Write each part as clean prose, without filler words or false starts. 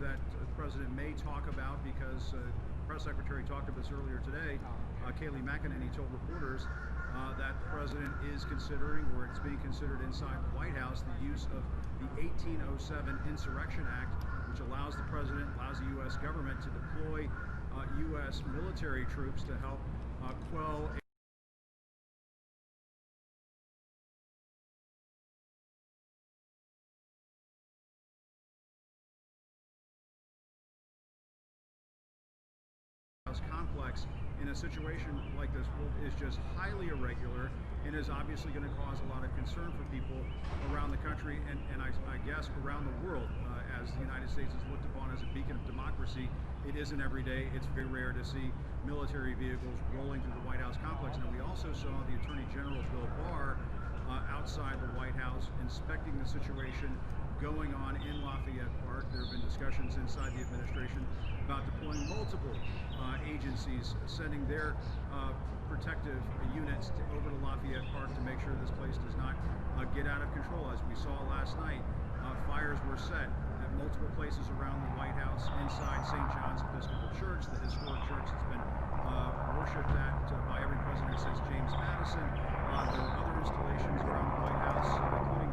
that the president may talk about, because the press secretary talked about this earlier today. Kayleigh McEnany told reporters that the president is considering, or it's being considered inside the White House, the use of the 1807 Insurrection Act, which allows the U.S. government to deploy U.S. military troops to help quell complex in a situation like this is just highly irregular and is obviously going to cause a lot of concern for people around the country and I guess around the world, as the United States is looked upon as a beacon of democracy. It isn't every day. It's very rare to see military vehicles rolling through the White House complex. Now, we also saw the Attorney General Bill Barr outside the White House inspecting the situation going on in Lafayette Park. There have been discussions inside the administration about deploying multiple agencies, sending their protective units over to Lafayette Park to make sure this place does not get out of control. As we saw last night, fires were set at multiple places around the White House, inside St. John's Episcopal Church, the historic church that's been worshipped at by every president since James Madison. There were other installations around the White House, including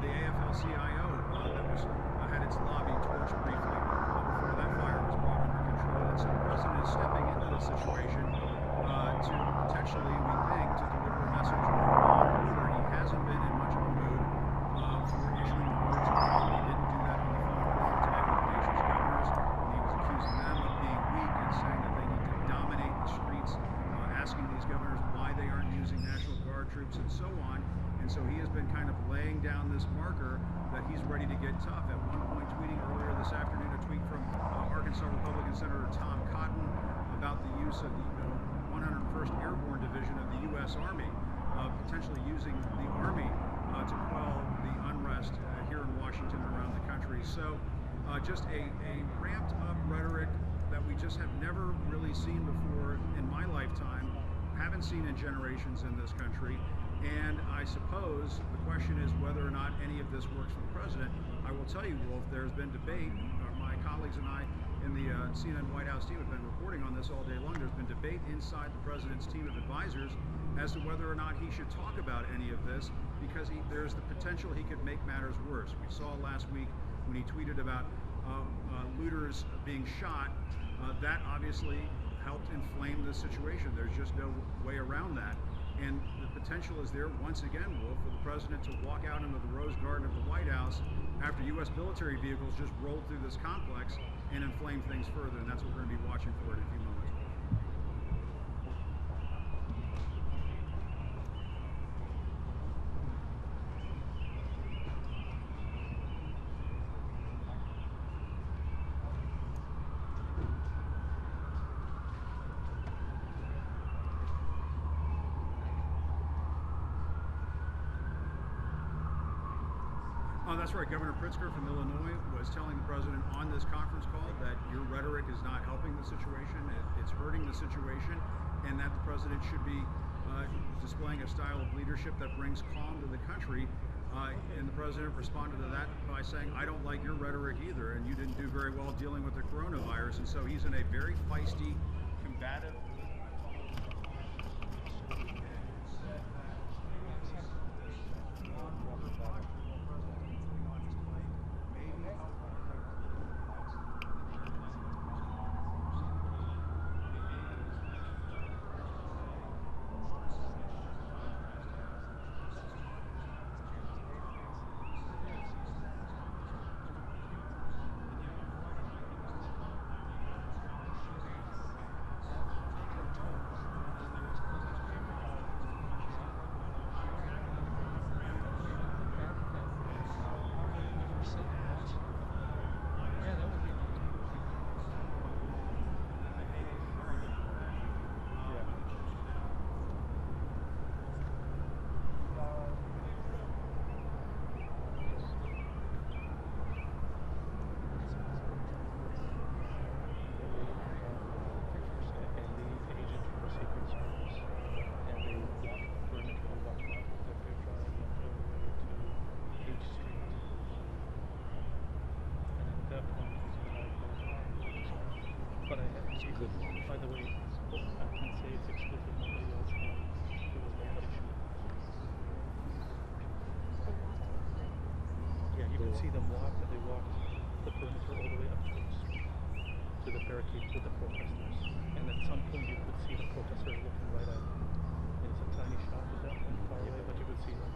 the AFL-CIO that had its lobby torched briefly before that fire was brought under control. And so the president is stepping into the situation to potentially, we think, to deliver a message of law and order. He hasn't been in much of a mood for issuing words of caution. He didn't do that on the phone earlier today with the nation's governors. He was accusing them of being weak and saying that they need to dominate the streets, asking these governors why they aren't using National Guard troops and so on. And so he has been kind of laying down this marker that he's ready to get tough. At one point, tweeting earlier this afternoon, a tweet from Arkansas Republican Senator Tom Cotton about the use of the 101st Airborne Division of the U.S. Army, potentially using the Army to quell the unrest here in Washington and around the country. So just a ramped up rhetoric that we just have never really seen before in my lifetime, haven't seen in generations in this country. And I suppose the question is whether or not any of this works for the president. I will tell you, Wolf, there's been debate. My colleagues and I in the CNN White House team have been reporting on this all day long. There's been debate inside the president's team of advisors as to whether or not he should talk about any of this, because there's the potential he could make matters worse. We saw last week when he tweeted about looters being shot. That obviously helped inflame the situation. There's just no way around that. And the potential is there, once again, Wolf, for the president to walk out into the Rose Garden of the White House after U.S. military vehicles just rolled through this complex and inflame things further. And that's what we're going to be watching for in a few moments. That's right. Governor Pritzker from Illinois was telling the president on this conference call that your rhetoric is not helping the situation, it's hurting the situation, and that the president should be displaying a style of leadership that brings calm to the country. And the president responded to that by saying, I don't like your rhetoric either, and you didn't do very well dealing with the coronavirus. And so he's in a very feisty, combative It's a good one. By the way, I can say it's exclusive. Nobody else has. There was nobody shooting. Yeah, you could see them walk, and they walked the perimeter all the way up to the barricade with the protesters. And at some point, you could see the protesters looking right at them. It's a tiny shot of them from far away, but you could see them.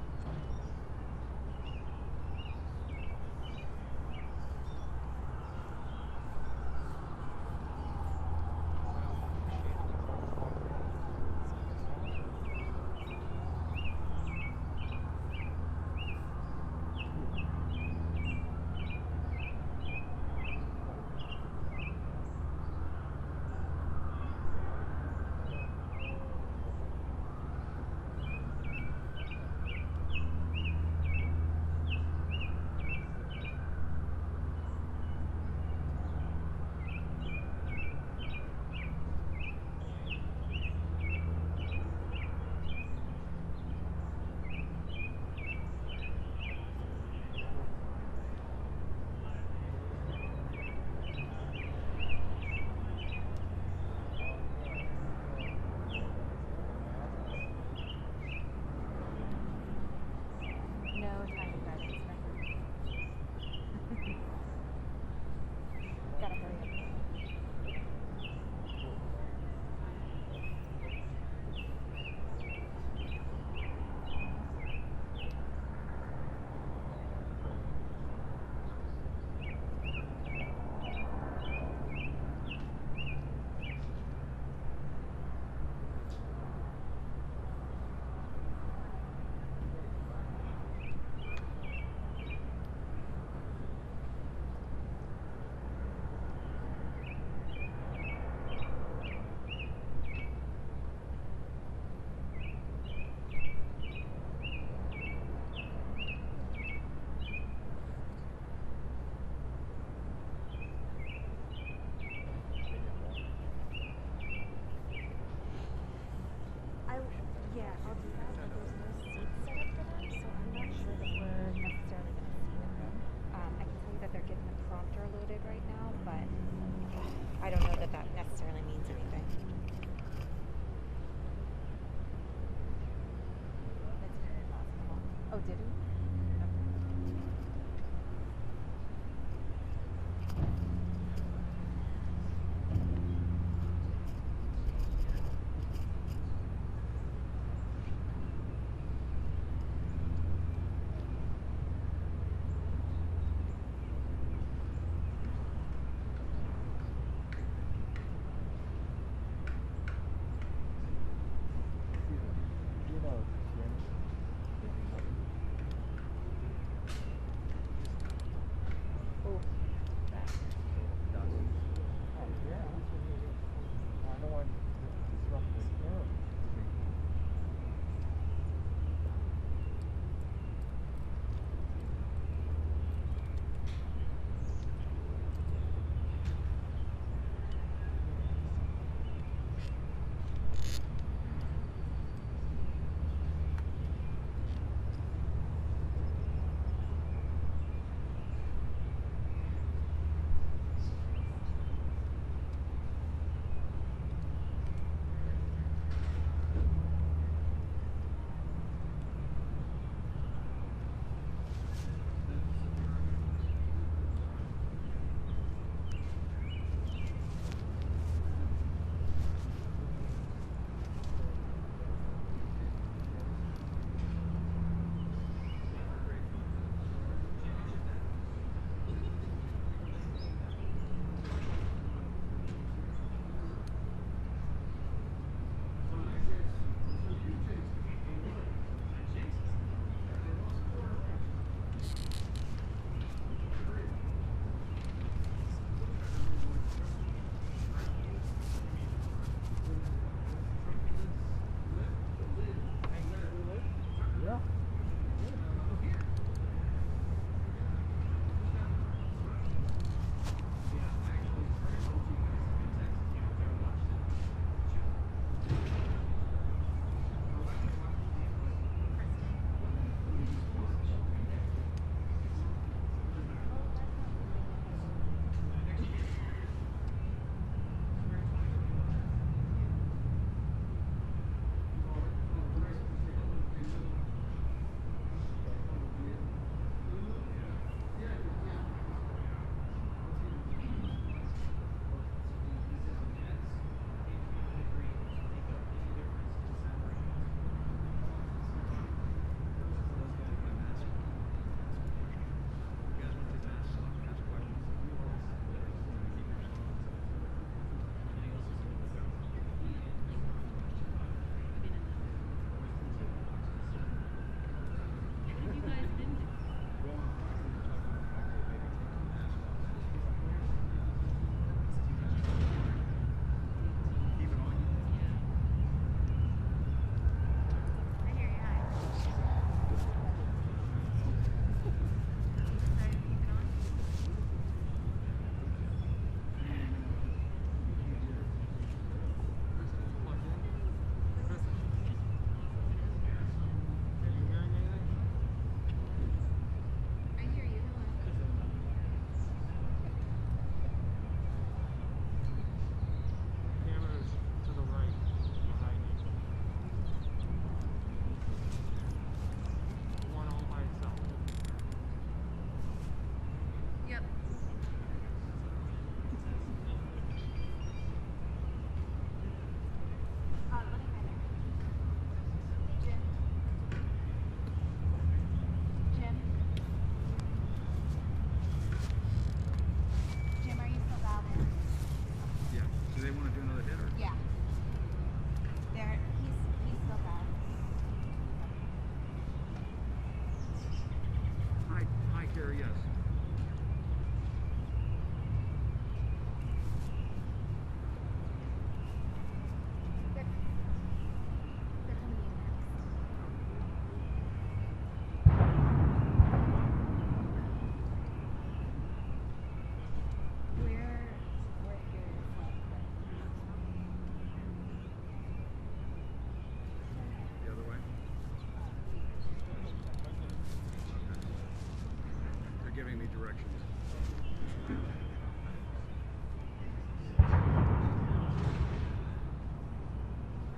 directions.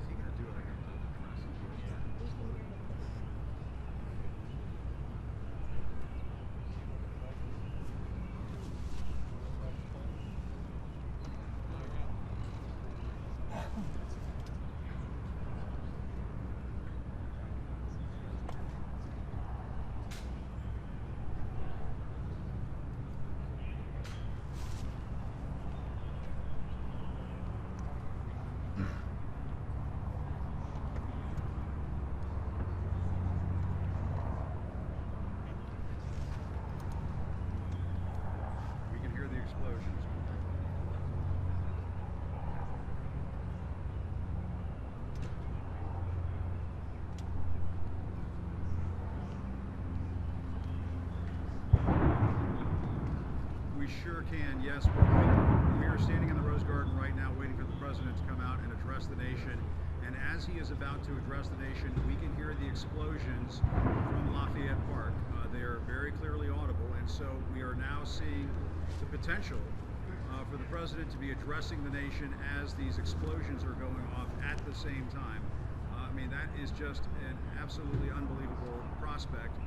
Is he gonna do it? I gotta do the press. We can hear the explosions. We sure can, yes. We are standing in the Rose Garden right now waiting for the president to come out and address the nation. And as he is about to address the nation, we can hear the explosions from Lafayette Park. They are very clearly audible, and so we are now seeing the potential for the president to be addressing the nation as these explosions are going off at the same time. I mean, that is just an absolutely unbelievable prospect.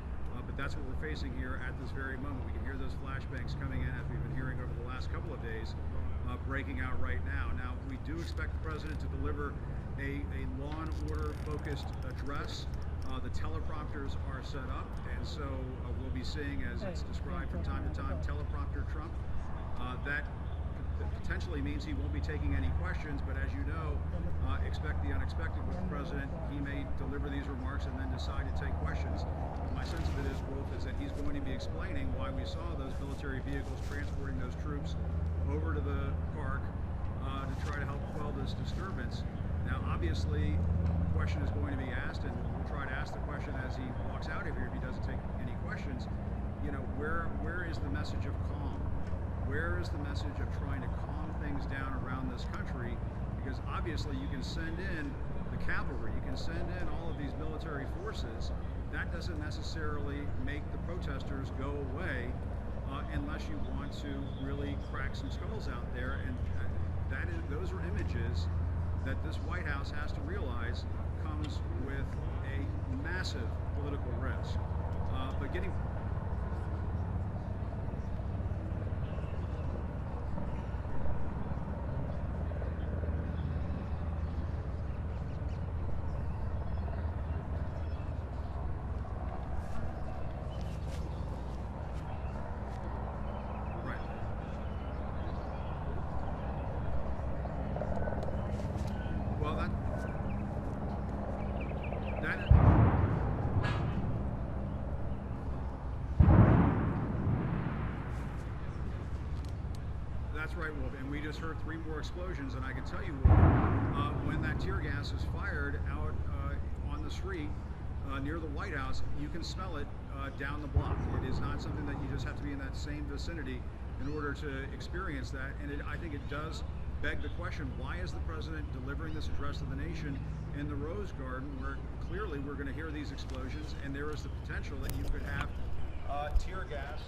But that's what we're facing here at this very moment. We can hear those flashbangs coming in, as we've been hearing over the last couple of days, breaking out right now. Now, we do expect the president to deliver a law and order focused address. The teleprompters are set up, and so we'll be seeing, as it's described from time to time, teleprompter Trump. That potentially means he won't be taking any questions, but as you know, expect the unexpected with the president. He may deliver these remarks and then decide to take questions. But my sense of it is, Wolf, is that he's going to be explaining why we saw those military vehicles transporting those troops over to the park to try to help quell this disturbance. Now, obviously, the question is going to be asked, and we'll try to ask the question as he walks out of here if he doesn't take any questions. You know, where is the message of calm? Where is the message of trying to calm things down around this country? Because obviously you can send in the cavalry, you can send in all of these military forces. That doesn't necessarily make the protesters go away unless you want to really crack some skulls out there. And those are images that this White House has to realize comes with a massive political risk. But getting That's right, Wolf, and we just heard 3 more explosions, and I can tell you, Wolf, when that tear gas is fired out on the street near the White House, you can smell it down the block. It is not something that you just have to be in that same vicinity in order to experience that, and I think it does beg the question, why is the president delivering this address to the nation in the Rose Garden, where clearly we're going to hear these explosions, and there is the potential that you could have tear gas.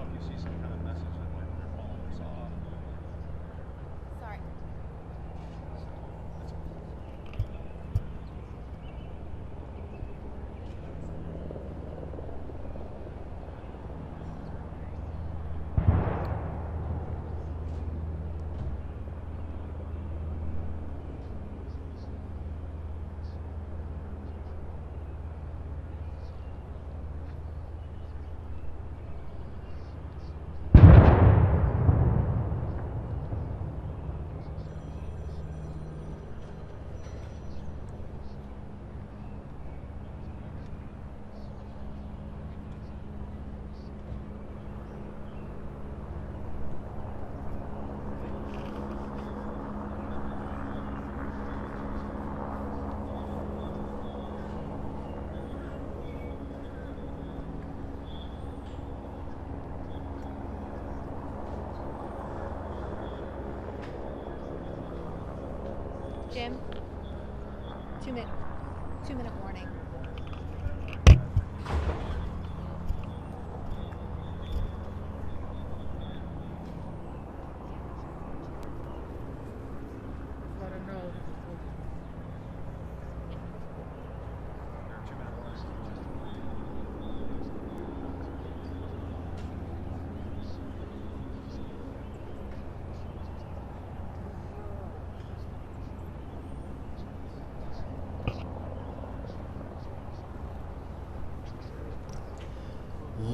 know if you see some kind of message that they're calling us off. Sorry. Jim, 2-minute warning. Let her know. There are 2-minute warnings.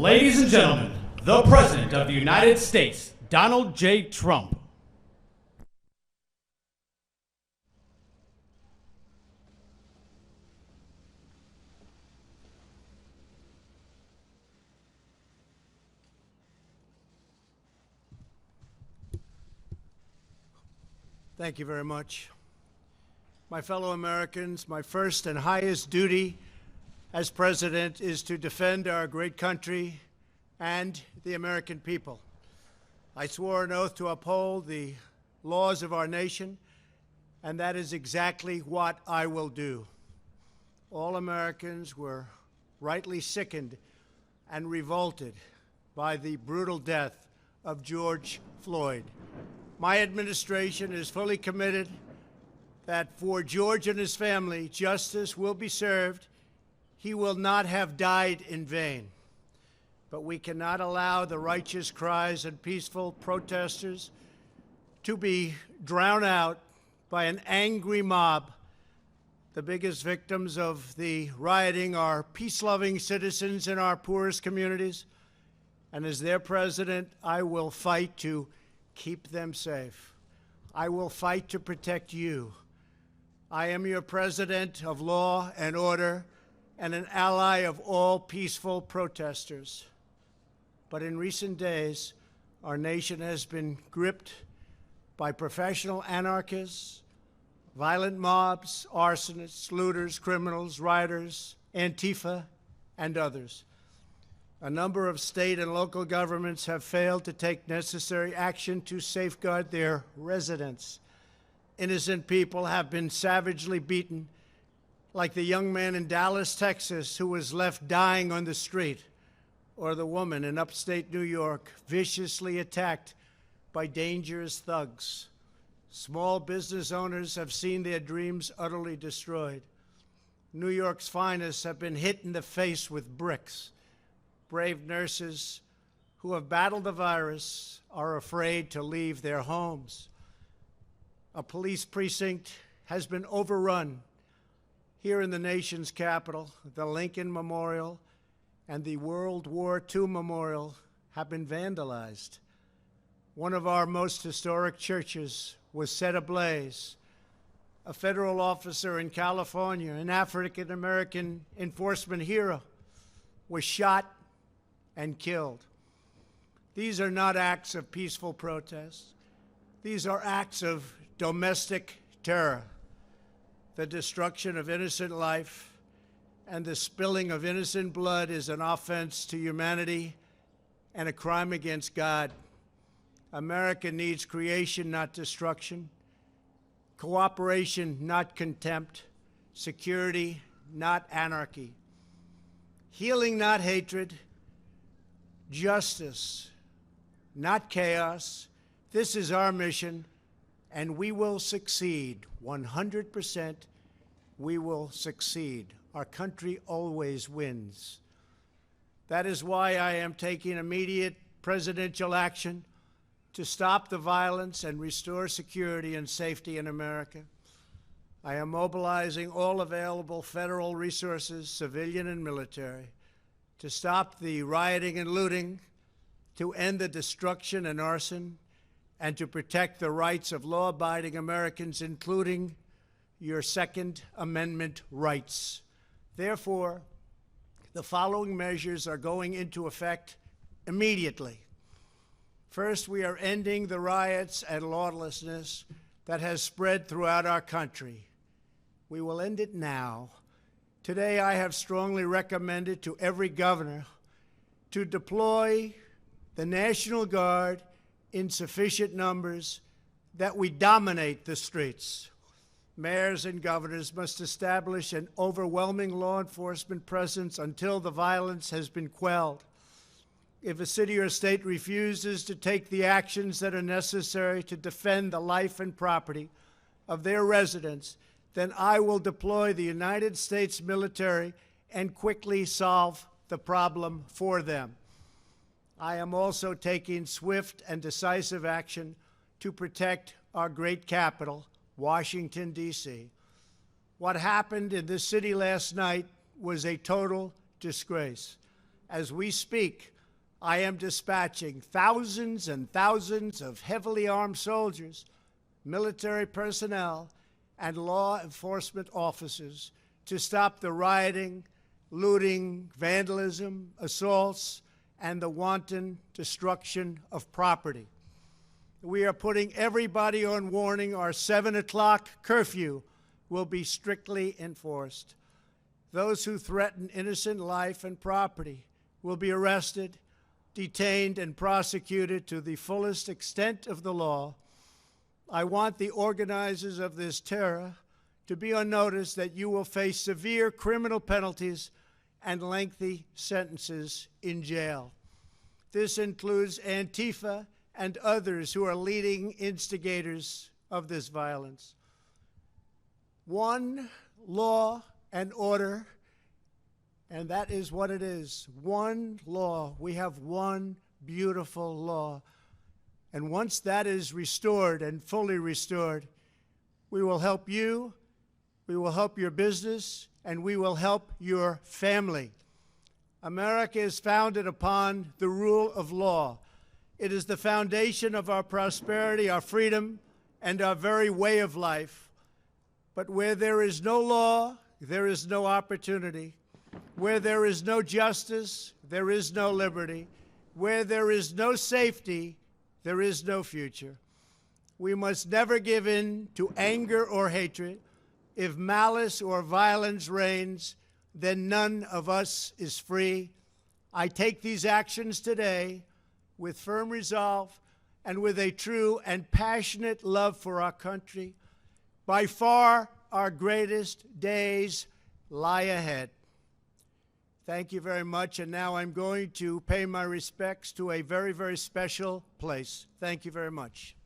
Ladies and gentlemen, the President of the United States, Donald J. Trump. Thank you very much. My fellow Americans, my first and highest duty as president is to defend our great country and the American people. I swore an oath to uphold the laws of our nation, and that is exactly what I will do. All Americans were rightly sickened and revolted by the brutal death of George Floyd. My administration is fully committed that for George and his family, justice will be served. He will not have died in vain. But we cannot allow the righteous cries and peaceful protesters to be drowned out by an angry mob. The biggest victims of the rioting are peace-loving citizens in our poorest communities. And as their president, I will fight to keep them safe. I will fight to protect you. I am your president of law and order and an ally of all peaceful protesters. But in recent days, our nation has been gripped by professional anarchists, violent mobs, arsonists, looters, criminals, rioters, Antifa, and others. A number of state and local governments have failed to take necessary action to safeguard their residents. Innocent people have been savagely beaten, like the young man in Dallas, Texas, who was left dying on the street, or the woman in upstate New York viciously attacked by dangerous thugs. Small business owners have seen their dreams utterly destroyed. New York's finest have been hit in the face with bricks. Brave nurses who have battled the virus are afraid to leave their homes. A police precinct has been overrun here in the nation's capital. The Lincoln Memorial and the World War II Memorial have been vandalized. One of our most historic churches was set ablaze. A federal officer in California, an African-American enforcement hero, was shot and killed. These are not acts of peaceful protest. These are acts of domestic terror. The destruction of innocent life and the spilling of innocent blood is an offense to humanity and a crime against God. America needs creation, not destruction. Cooperation, not contempt. Security, not anarchy. Healing, not hatred. Justice, not chaos. This is our mission, and we will succeed. 100%, we will succeed. Our country always wins. That is why I am taking immediate presidential action to stop the violence and restore security and safety in America. I am mobilizing all available federal resources, civilian and military, to stop the rioting and looting, to end the destruction and arson, and to protect the rights of law-abiding Americans, including your Second Amendment rights. Therefore, the following measures are going into effect immediately. First, we are ending the riots and lawlessness that has spread throughout our country. We will end it now. Today, I have strongly recommended to every governor to deploy the National Guard in sufficient numbers that we dominate the streets. Mayors and governors must establish an overwhelming law enforcement presence until the violence has been quelled. If a city or state refuses to take the actions that are necessary to defend the life and property of their residents, then I will deploy the United States military and quickly solve the problem for them. I am also taking swift and decisive action to protect our great capital, Washington, D.C. What happened in this city last night was a total disgrace. As we speak, I am dispatching thousands and thousands of heavily armed soldiers, military personnel, and law enforcement officers to stop the rioting, looting, vandalism, assaults, and the wanton destruction of property. We are putting everybody on warning. Our 7 o'clock curfew will be strictly enforced. Those who threaten innocent life and property will be arrested, detained, and prosecuted to the fullest extent of the law. I want the organizers of this terror to be on notice that you will face severe criminal penalties and lengthy sentences in jail. This includes Antifa and others who are leading instigators of this violence. One law and order, and that is what it is. One law. We have one beautiful law. And once that is restored and fully restored, we will help you, we will help your business, and we will help your family. America is founded upon the rule of law. It is the foundation of our prosperity, our freedom, and our very way of life. But where there is no law, there is no opportunity. Where there is no justice, there is no liberty. Where there is no safety, there is no future. We must never give in to anger or hatred. If malice or violence reigns, then none of us is free. I take these actions today with firm resolve and with a true and passionate love for our country. By far, our greatest days lie ahead. Thank you very much, and now I'm going to pay my respects to a very, very special place. Thank you very much.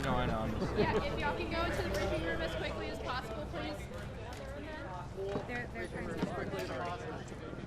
No, I know. Yeah, if y'all can go into the briefing room as quickly as possible, please. They're trying to